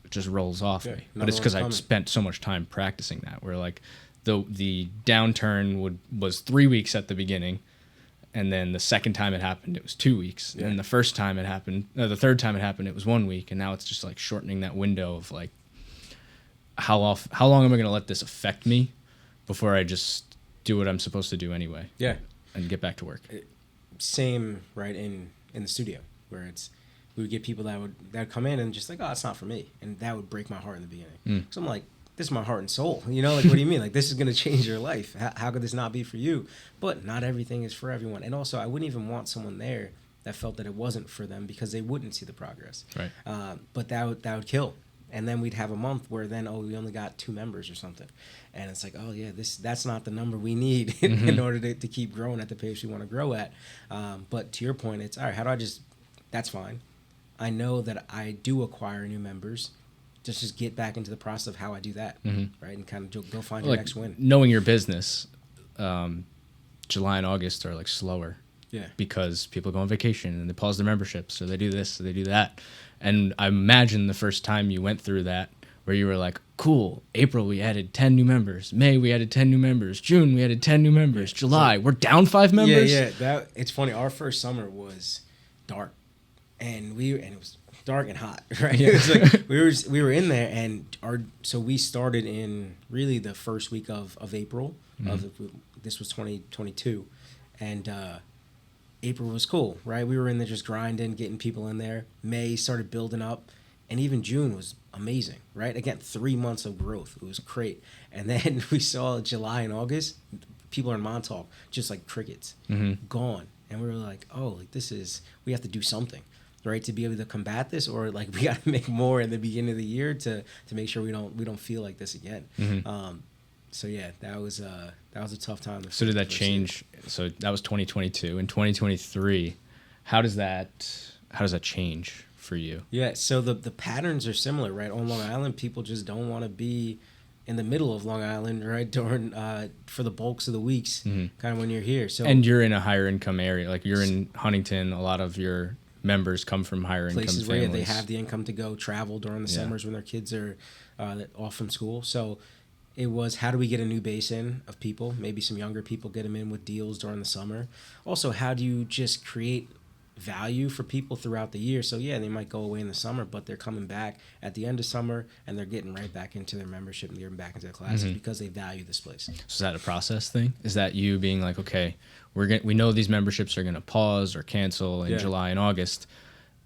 it just rolls off me. But it's because I spent so much time practicing that, where like the downturn was 3 weeks at the beginning, and then the second time it happened, it was 2 weeks. Yeah. And the first time it happened, the third time it happened, it was 1 week. And now it's just like shortening that window of like, how long am I going to let this affect me before I just do what I'm supposed to do anyway? Yeah. And get back to work. Same, right, in the studio, where we would get people that would come in and just like, oh, it's not for me. And that would break my heart in the beginning. So I'm like, this is my heart and soul. You know, like, what do you mean? Like, this is going to change your life. How could this not be for you? But not everything is for everyone. And also, I wouldn't even want someone there that felt that it wasn't for them, because they wouldn't see the progress. Right. But that would kill. And then we'd have a month where then, we only got 2 members or something. And it's like, oh, yeah, that's not the number we need in order to keep growing at the pace we want to grow at. But to your point, it's, all right, how do I that's fine. I know that I do acquire new members. Just get back into the process of how I do that, right? And kind of go find your next win. Knowing your business, July and August are like slower. Yeah. Because people go on vacation and they pause their memberships, or they do this, or they do that. And I imagine the first time you went through that, where you were like, cool, April we added 10 new members, May we added 10 new members, June we added 10 new members, July we're down 5 members. Yeah. It's funny. Our first summer was dark, and it was dark and hot, right? Yeah. It was like we were in there, and so we started in really the first week of April this was 2022, and April was cool, right? We were in there just grinding, getting people in there. May started building up, and even June was amazing, right? Again, 3 months of growth. It was great. And then we saw July and August, people are in Montauk, just like crickets, gone. And we were like, oh, like we have to do something, right, to be able to combat this, or like we got to make more in the beginning of the year to make sure we don't feel like this again. So yeah, that was a tough time. So did that change? So that was 2022. In 2023, how does that change for you? Yeah, so the patterns are similar, right? On Long Island, people just don't want to be in the middle of Long Island, right, during for the bulks of the weeks, kind of when you're here. So, and you're in a higher income area, like you're in Huntington. A lot of your members come from higher income families. Places where they have the income to go travel during the summers when their kids are off from school. So it was, how do we get a new base in of people? Maybe some younger people, get them in with deals during the summer. Also, how do you just create value for people throughout the year. So yeah, they might go away in the summer, but they're coming back at the end of summer and they're getting right back into their membership and getting back into their classes because they value this place. So is that a process thing? Is that you being like, okay, we know these memberships are going to pause or cancel in July and August.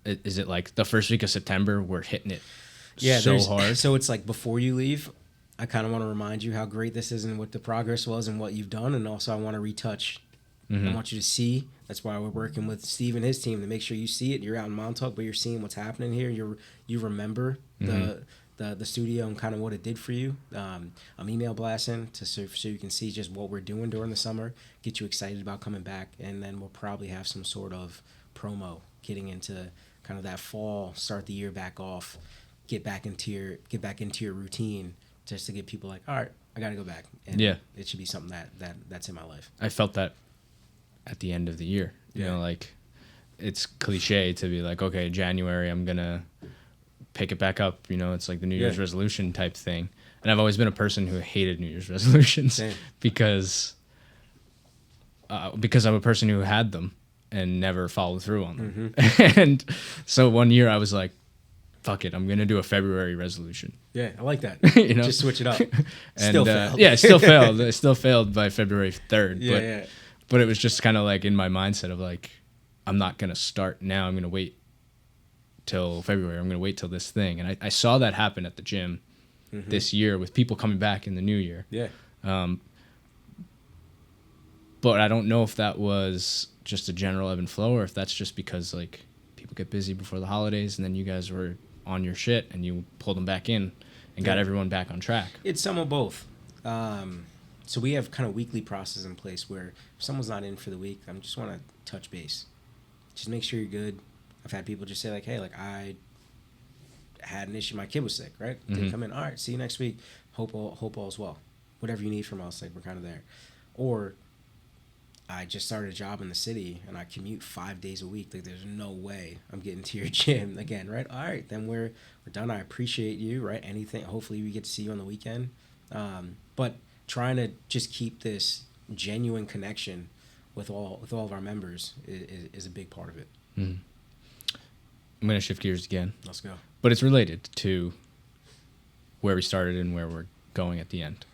Is it like the first week of September we're hitting it so hard? So it's like before you leave, I kind of want to remind you how great this is and what the progress was and what you've done. And also I want to retouch. I want you to see. That's why we're working with Steve and his team to make sure you see it. You're out in Montauk, but you're seeing what's happening here. You remember the studio and kind of what it did for you. I'm email blasting so you can see just what we're doing during the summer, get you excited about coming back, and then we'll probably have some sort of promo getting into kind of that fall, start the year back off, get back into your routine, just to get people like, all right, I got to go back. And it should be something that's in my life. I felt that at the end of the year. You know, like it's cliche to be like, okay, January, I'm going to pick it back up. You know, it's like the New Year's resolution type thing. And I've always been a person who hated New Year's resolutions because I'm a person who had them and never followed through on them. And so one year I was like, fuck it, I'm going to do a February resolution. Yeah, I like that. You know? Just switch it up. And, still failed. Yeah, it still failed. It still failed by February 3rd. But But it was just kind of like in my mindset of like, I'm not going to start now. I'm going to wait till February. I'm going to wait till this thing. And I saw that happen at the gym this year with people coming back in the new year. Yeah. But I don't know if that was just a general ebb and flow or if that's just because like people get busy before the holidays and then you guys were on your shit and you pulled them back in and got everyone back on track. It's some of both. So we have kind of weekly process in place where if someone's not in for the week, I just want to touch base. Just make sure you're good. I've had people just say like, hey, like I had an issue. My kid was sick, right? Didn't come in. All right, see you next week. Hope all's well. Whatever you need from us, like we're kind of there. Or I just started a job in the city and I commute 5 days a week. Like there's no way I'm getting to your gym again, right? All right, then we're done. I appreciate you, right? Anything. Hopefully we get to see you on the weekend. But trying to just keep this genuine connection with all of our members is a big part of it. I'm going to shift gears again. Let's go. But it's related to where we started and where we're going at the end.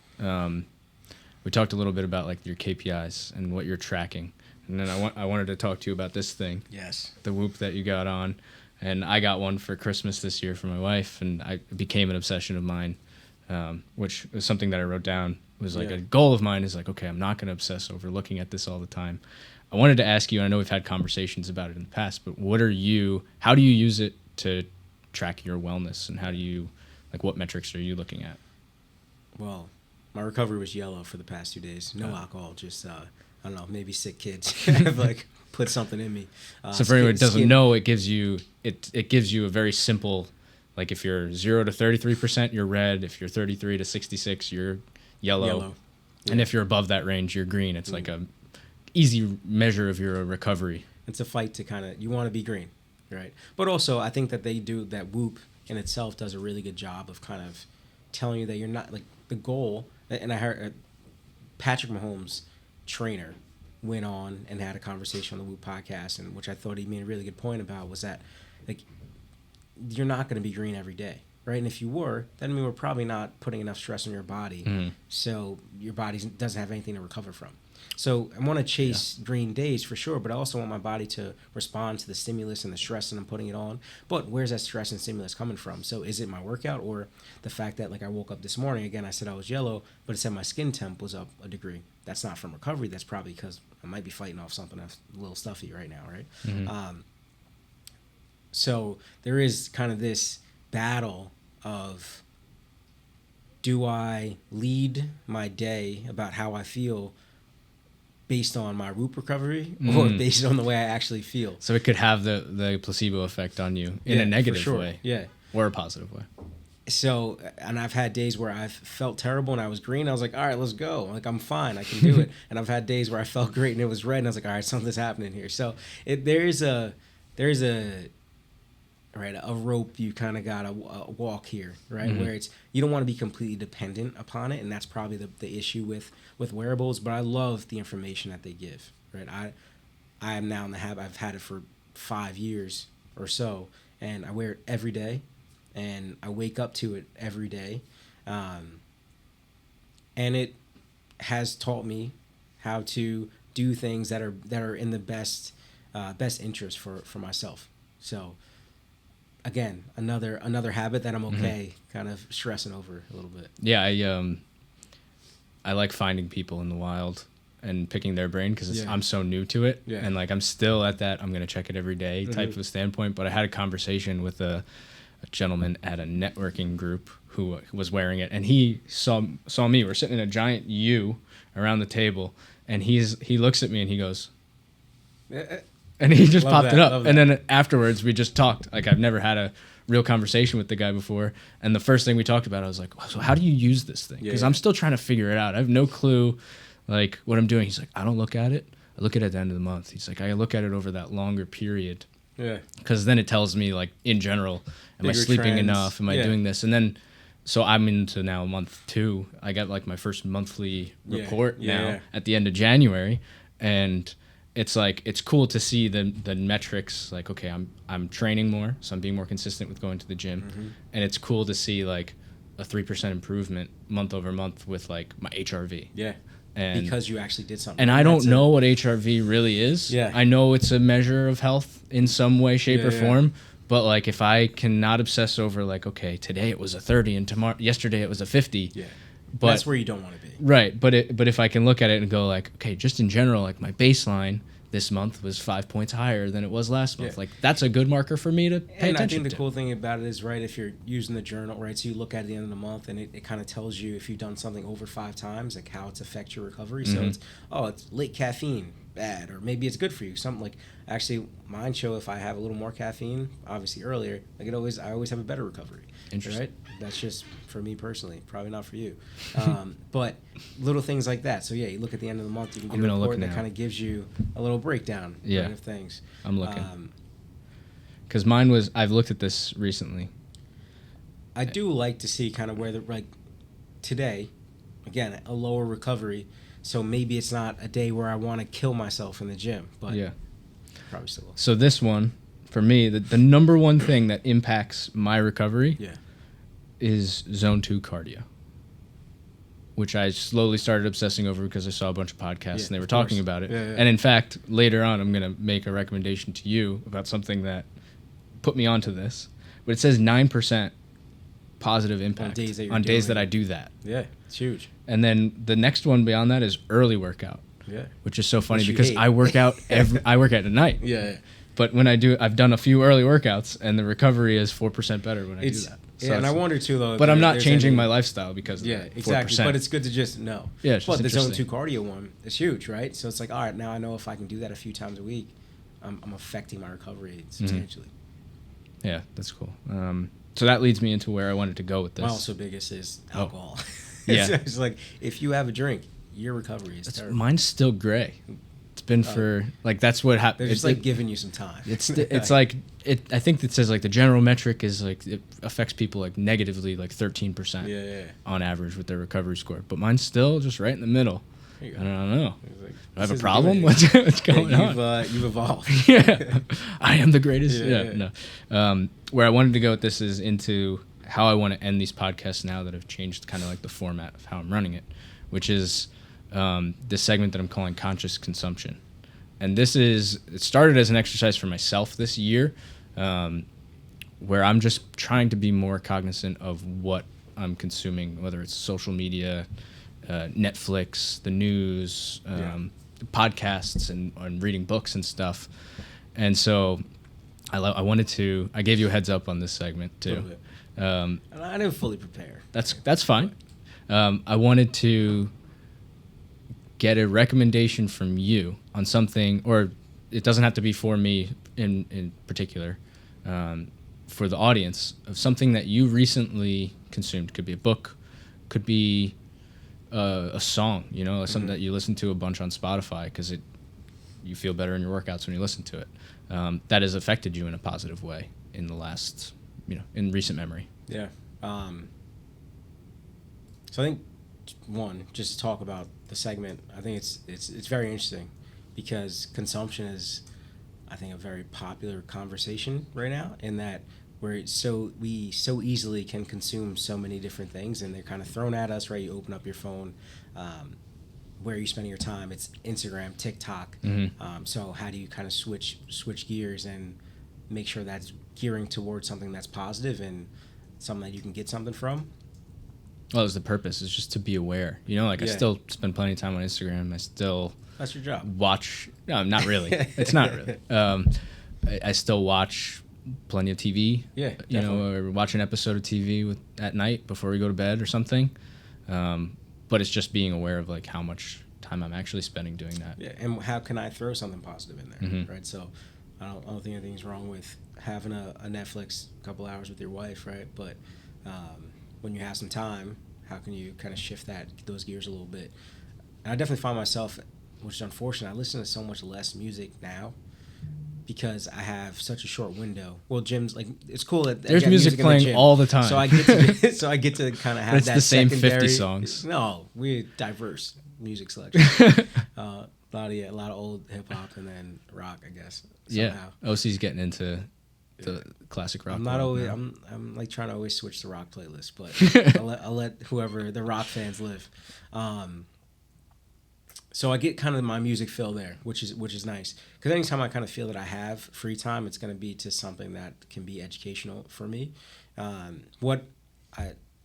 We talked a little bit about like your KPIs and what you're tracking. And then I wanted to talk to you about this thing. Yes. The Whoop that you got on. And I got one for Christmas this year for my wife, and it became an obsession of mine, which was something that I wrote down. It was like a goal of mine is like, okay, I'm not going to obsess over looking at this all the time. I wanted to ask you, and I know we've had conversations about it in the past, but how do you use it to track your wellness, and what metrics are you looking at? Well, my recovery was yellow for the past 2 days. No alcohol, just, I don't know, maybe sick kids have like put something in me. So for anyone who doesn't know, it gives you a very simple, like if you're 0 to 33%, you're red. If you're 33 to 66, you're yellow. Yeah. And if you're above that range, you're green. It's like a easy measure of your recovery. It's a fight to kind of, you want to be green, right? But also, I think that that Whoop in itself does a really good job of kind of telling you that you're not, like, the goal, and I heard Patrick Mahomes' trainer went on and had a conversation on the Whoop podcast, and which I thought he made a really good point about was that, like, you're not going to be green every day, right? And if you were, that means we're probably not putting enough stress on your body, so your body doesn't have anything to recover from. So I want to chase green days for sure, but I also want my body to respond to the stimulus and the stress that I'm putting it on. But where's that stress and stimulus coming from? So is it my workout or the fact that, like, I woke up this morning, again, I said I was yellow, but it said my skin temp was up a degree. That's not from recovery. That's probably because I might be fighting off something that's a little stuffy right now, right? So there is kind of this battle of, do I lead my day about how I feel based on my Whoop recovery or based on the way I actually feel? So it could have the placebo effect on you in a negative way. Yeah. Or a positive way. So, and I've had days where I've felt terrible and I was green. I was like, all right, let's go. Like, I'm fine. I can do it. And I've had days where I felt great and it was red. And I was like, all right, something's happening here. So there's a rope you kind of got to walk here, right? Where it's, you don't want to be completely dependent upon it. And that's probably the issue with wearables, but I love the information that they give, right? I am now in the habit, I've had it for 5 years or so, and I wear it every day, and I wake up to it every day, and it has taught me how to do things that are in the best interest for myself. So again, another habit that I'm okay kind of stressing over a little bit. Yeah, I like finding people in the wild and picking their brain because I'm so new to it, and like I'm still at that I'm gonna check it every day type of standpoint. But I had a conversation with a gentleman at a networking group who was wearing it, and he saw me. We're sitting in a giant U around the table, and he looks at me and he goes, and he just popped it up, and then afterwards we just talked. Like I've never had a real conversation with the guy before, and the first thing we talked about, I was like, so how do you use this thing? Because I'm still trying to figure it out. I have no clue like what I'm doing. He's like, I don't look at it. I look at it at the end of the month. He's like, I look at it over that longer period. Yeah. Because then it tells me like in general, am I sleeping enough? Am I doing this? And then, so I'm into now month 2. I got like my first monthly report now at the end of January, and it's like it's cool to see the metrics. Like, okay, I'm training more, so I'm being more consistent with going to the gym, and it's cool to see like a 3% improvement month over month with like my HRV. Yeah. And because you actually did something. And I don't know what HRV really is. Yeah. I know it's a measure of health in some way, shape, or form. But like if I cannot obsess over like, okay, today it was a 30 and yesterday it was a 50. Yeah. But that's where you don't want to be. Right. But if I can look at it and go like, okay, just in general, like my baseline this month was 5 points higher than it was last month. Like that's a good marker for me to pay attention to. And I think the cool thing about it is, right, if you're using the journal, right, so you look at the end of the month and it kind of tells you if you've done something over 5 times, like how it's affect your recovery. So it's late caffeine, bad, or maybe it's good for you. Something like, actually mine show if I have a little more caffeine, obviously earlier, like I always have a better recovery. Interesting. Right? That's just for me personally, probably not for you. But little things like that. So yeah, you look at the end of the month, you can get a report that kind of gives you a little breakdown of things. I'm looking. Because mine was, I've looked at this recently. I do like to see kind of where today, again, a lower recovery. So maybe it's not a day where I want to kill myself in the gym, but probably still will. So this one, for me, the number one thing that impacts my recovery is zone 2 cardio, which I slowly started obsessing over because I saw a bunch of podcasts and they were talking about it. And in fact, later on, I'm going to make a recommendation to you about something that put me onto this. But it says 9% positive impact on days that I do that. Yeah, it's huge. And then the next one beyond that is early workout. Yeah. Which is so funny because I work out I work out at night. Yeah. But when I've done a few early workouts and the recovery is 4% better when I do that. So and I wonder too though. But I'm not changing my lifestyle because of that 4%. Exactly. But it's good to just know. Yeah. But the zone 2 cardio one is huge, right? So it's like, all right, now I know if I can do that a few times a week, I'm affecting my recovery substantially. Yeah, that's cool. So that leads me into where I wanted to go with this. My also biggest is alcohol. It's like if you have a drink, your recovery is terrible. Mine's still gray. It's been for like that's what happened. They're just like giving you some time. It's like it. I think it says like the general metric is like it affects people like negatively like 13% on average with their recovery score. But mine's still just right in the middle. I don't know. Like, do I have a problem? What's going on? You've evolved. I am the greatest. No. Where I wanted to go with this is into how I want to end these podcasts now that have changed kind of like the format of how I'm running it, which is this segment that I'm calling conscious consumption. And it started as an exercise for myself this year, where I'm just trying to be more cognizant of what I'm consuming, whether it's social media, Netflix, the news, podcasts, and reading books and stuff. And so I gave you a heads up on this segment too. And I didn't fully prepare. That's fine. I wanted to get a recommendation from you on something, or it doesn't have to be for me in particular, for the audience, of something that you recently consumed. Could be a book, could be a song, something that you listen to a bunch on Spotify because you feel better in your workouts when you listen to it. That has affected you in a positive way in the last, in recent memory. Yeah. So I think just to talk about the segment, I think it's very interesting because consumption is I think, a very popular conversation right now, in that we so easily can consume so many different things, and they're kind of thrown at us, right? You open up your phone, where are you spending your time? It's Instagram, TikTok. So how do you kind of switch gears and make sure that's gearing towards something that's positive and something that you can get something from? Well, it's the purpose. It's just to be aware. You know, like I still spend plenty of time on Instagram. I still... That's your job. Watch... No, not really. It's not really. I still watch plenty of TV. Yeah, you know, or watch an episode of TV at night before we go to bed or something. But it's just being aware of like how much time I'm actually spending doing that. Yeah, and how can I throw something positive in there, right? So I don't think anything's wrong with having a Netflix a couple hours with your wife, right? But when you have some time, how can you kind of shift those gears a little bit? And I definitely find myself, which is unfortunate, I listen to so much less music now because I have such a short window. Well, Jim's like, it's cool that there's music playing all the time, so I get to kind of have it's that. The same secondary, 50 songs. No, we're diverse music selection. A lot of old hip hop and then rock, I guess. Somehow. Yeah, OC's getting into the classic rock. I'm not always. I'm like trying to always switch the rock playlist, but I'll let whoever the rock fans live. So I get kind of my music fill there, which is nice. Because anytime I kind of feel that I have free time, it's going to be to something that can be educational for me. A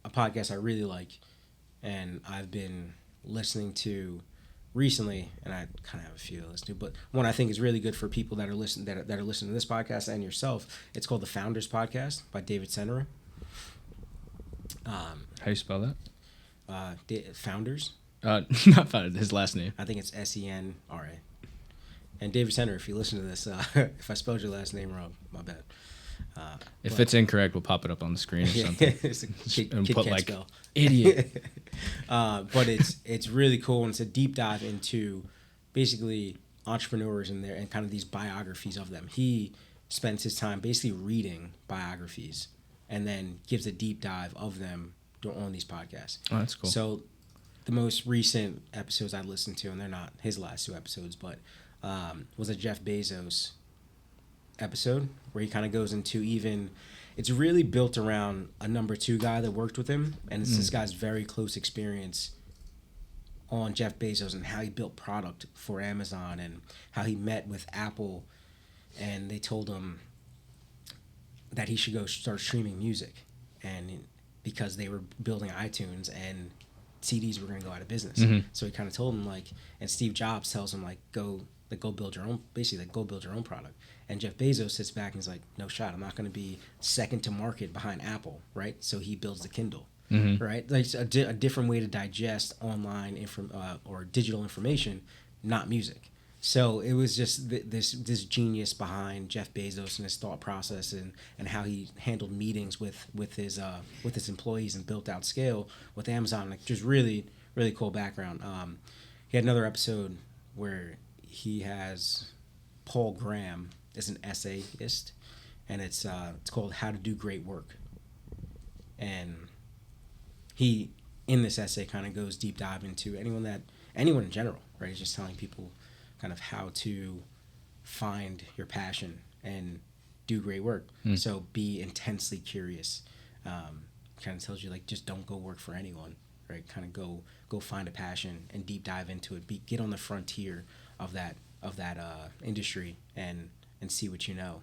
podcast I really like, and I've been listening to recently, and I kind of have a few to listen to, but one I think is really good for people that are listening to this podcast and yourself. It's called the Founders Podcast by David Senra. How do you spell that? Founders. Not founded. His last name. I think it's Senra. And David Senra, if you listen to this, if I spelled your last name wrong, my bad. If it's incorrect, we'll pop it up on the screen or something. It's a and put like spell. Idiot. But it's really cool, and it's a deep dive into basically entrepreneurs and kind of these biographies of them. He spends his time basically reading biographies and then gives a deep dive of them on these podcasts. Oh, that's cool. So the most recent episodes I listened to, and they're not his last two episodes, but was a Jeff Bezos episode where he kind of goes into it's really built around a number 2 guy that worked with him, and it's this guy's very close experience on Jeff Bezos and how he built product for Amazon and how he met with Apple, and they told him that he should go start streaming music, and because they were building iTunes and CDs were going to go out of business. So he kind of told him and Steve Jobs tells him go build your own product. And Jeff Bezos sits back and is like, no shot, I'm not going to be second to market behind Apple, right? So he builds the Kindle, right? Like a different way to digest online or digital information, not music. So it was just this genius behind Jeff Bezos and his thought process and how he handled meetings with his employees and built out scale with Amazon. Like, just really, really cool background. He had another episode where he has Paul Graham is an essayist, and it's called How to Do Great Work. And he, in this essay, kind of goes deep dive into anyone in general, right? He's just telling people kind of how to find your passion and do great work. So be intensely curious. Kind of tells you just don't go work for anyone, right? Kind of go find a passion and deep dive into it. Get on the frontier of that industry and see what you know.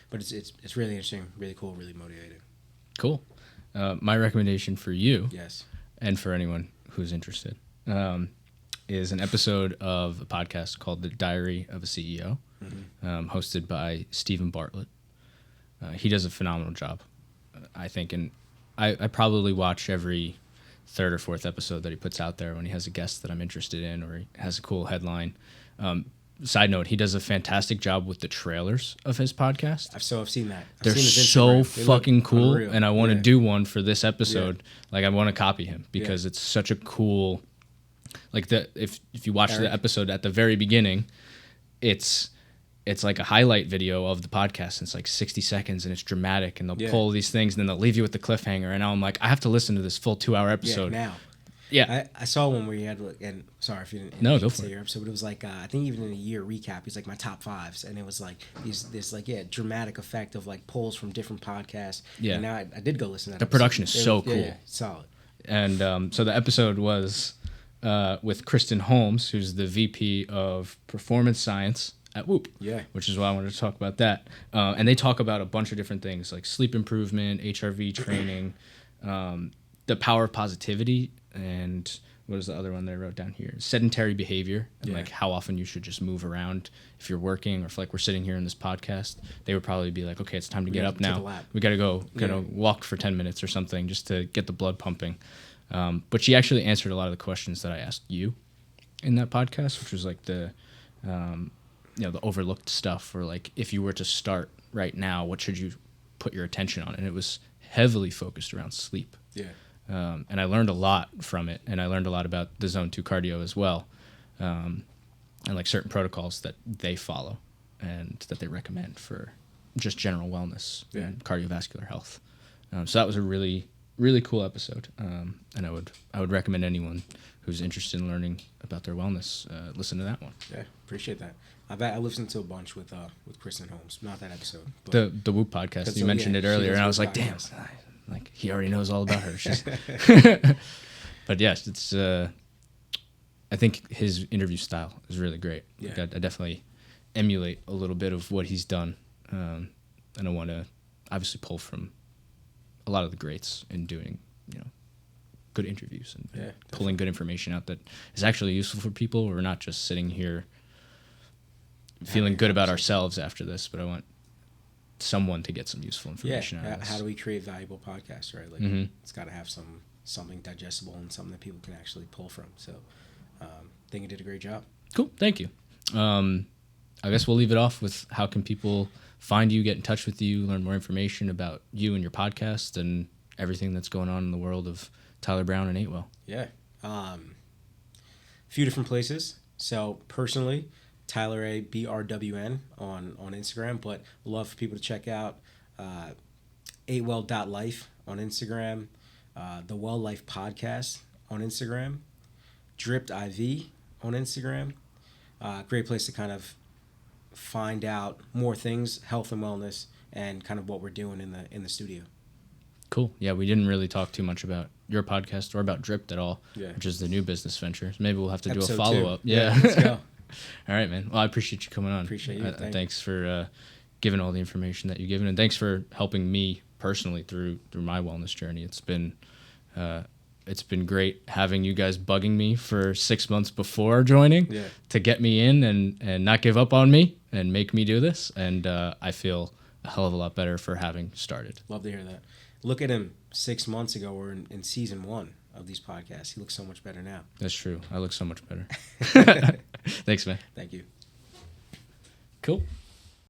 But it's really interesting, really cool, really motivated. Cool. My recommendation for you, yes, and for anyone who's interested, is an episode of a podcast called The Diary of a CEO, hosted by Stephen Bartlett. He does a phenomenal job, I think, and I probably watch every 3rd or 4th episode that he puts out there when he has a guest that I'm interested in or he has a cool headline. Side note, he does a fantastic job with the trailers of his podcast. I've seen that. They're so fucking cool, unreal. And I want to do one for this episode. I want to copy him because it's such a cool... if you watch the episode at the very beginning, it's like a highlight video of the podcast, and it's 60 seconds, and it's dramatic, and they'll pull these things, and then they'll leave you with the cliffhanger, and now I'm like, I have to listen to this full 2-hour episode. Now. Yeah. I saw one where you had like, and sorry if you didn't No, go for say it. your episode, but it was like I think even in a year recap, he's like my top fives, and it was like this like dramatic effect of like polls from different podcasts. Yeah. And now I did go listen to that. The episode. production is so cool. Yeah, solid. And so the episode was with Kristen Holmes, who's the VP of Performance Science at Whoop. Yeah. Which is why I wanted to talk about that. And they talk about a bunch of different things like sleep improvement, HRV training, the power of positivity, and what is the other one that I wrote down here? Sedentary behavior, and like how often you should just move around if you're working, or if like we're sitting here in this podcast, they would probably be like, okay, it's time to get up now. We got to go walk for 10 minutes or something just to get the blood pumping. But she actually answered a lot of the questions that I asked you in that podcast, which was like the overlooked stuff, or like if you were to start right now, what should you put your attention on? And it was heavily focused around sleep. Yeah. And I learned a lot from it, and I learned a lot about the Zone 2 cardio as well, and like certain protocols that they follow and that they recommend for just general wellness and cardiovascular health. So that was a really, really cool episode, and I would recommend anyone who's interested in learning about their wellness listen to that one. Yeah, appreciate that. I listened to a bunch with Kristen Holmes, not that episode. But the Whoop podcast, you mentioned it earlier, and I was like, damn. Like he already knows all about her. But yes, it's. I think his interview style is really great. Yeah. Like I definitely emulate a little bit of what he's done, and I want to obviously pull from a lot of the greats in doing good interviews and pulling good information out that is actually useful for people. We're not just sitting here feeling good about ourselves after this, but I want someone to get some useful information out of this. How do we create valuable podcasts, right? Like it's got to have something digestible and something that people can actually pull from. So I think you did a great job. Cool. Thank you. I guess we'll leave it off with how can people find you, get in touch with you, learn more information about you and your podcast and everything that's going on in the world of Tyler Brown and 8Well. Yeah. A few different places. So personally, Tyler A. BRWN on Instagram, but love for people to check out 8well.life on Instagram, the Well Life Podcast on Instagram, Dripp'd IV on Instagram. Great place to kind of find out more things, health and wellness, and kind of what we're doing in the studio. Cool. Yeah, we didn't really talk too much about your podcast or about Dripp'd at all, which is the new business venture. So maybe we'll have to do a follow-up. Yeah, let's go. All right, man. Well, I appreciate you coming on. Appreciate you. Thanks for giving all the information that you've given, and thanks for helping me personally through my wellness journey. It's been great having you guys bugging me for 6 months before joining to get me in and not give up on me and make me do this. And I feel a hell of a lot better for having started. Love to hear that. Look at him 6 months ago. We're in season 1 of these podcasts. He looks so much better now. That's true. I look so much better. Thanks, man. Thank you. Cool.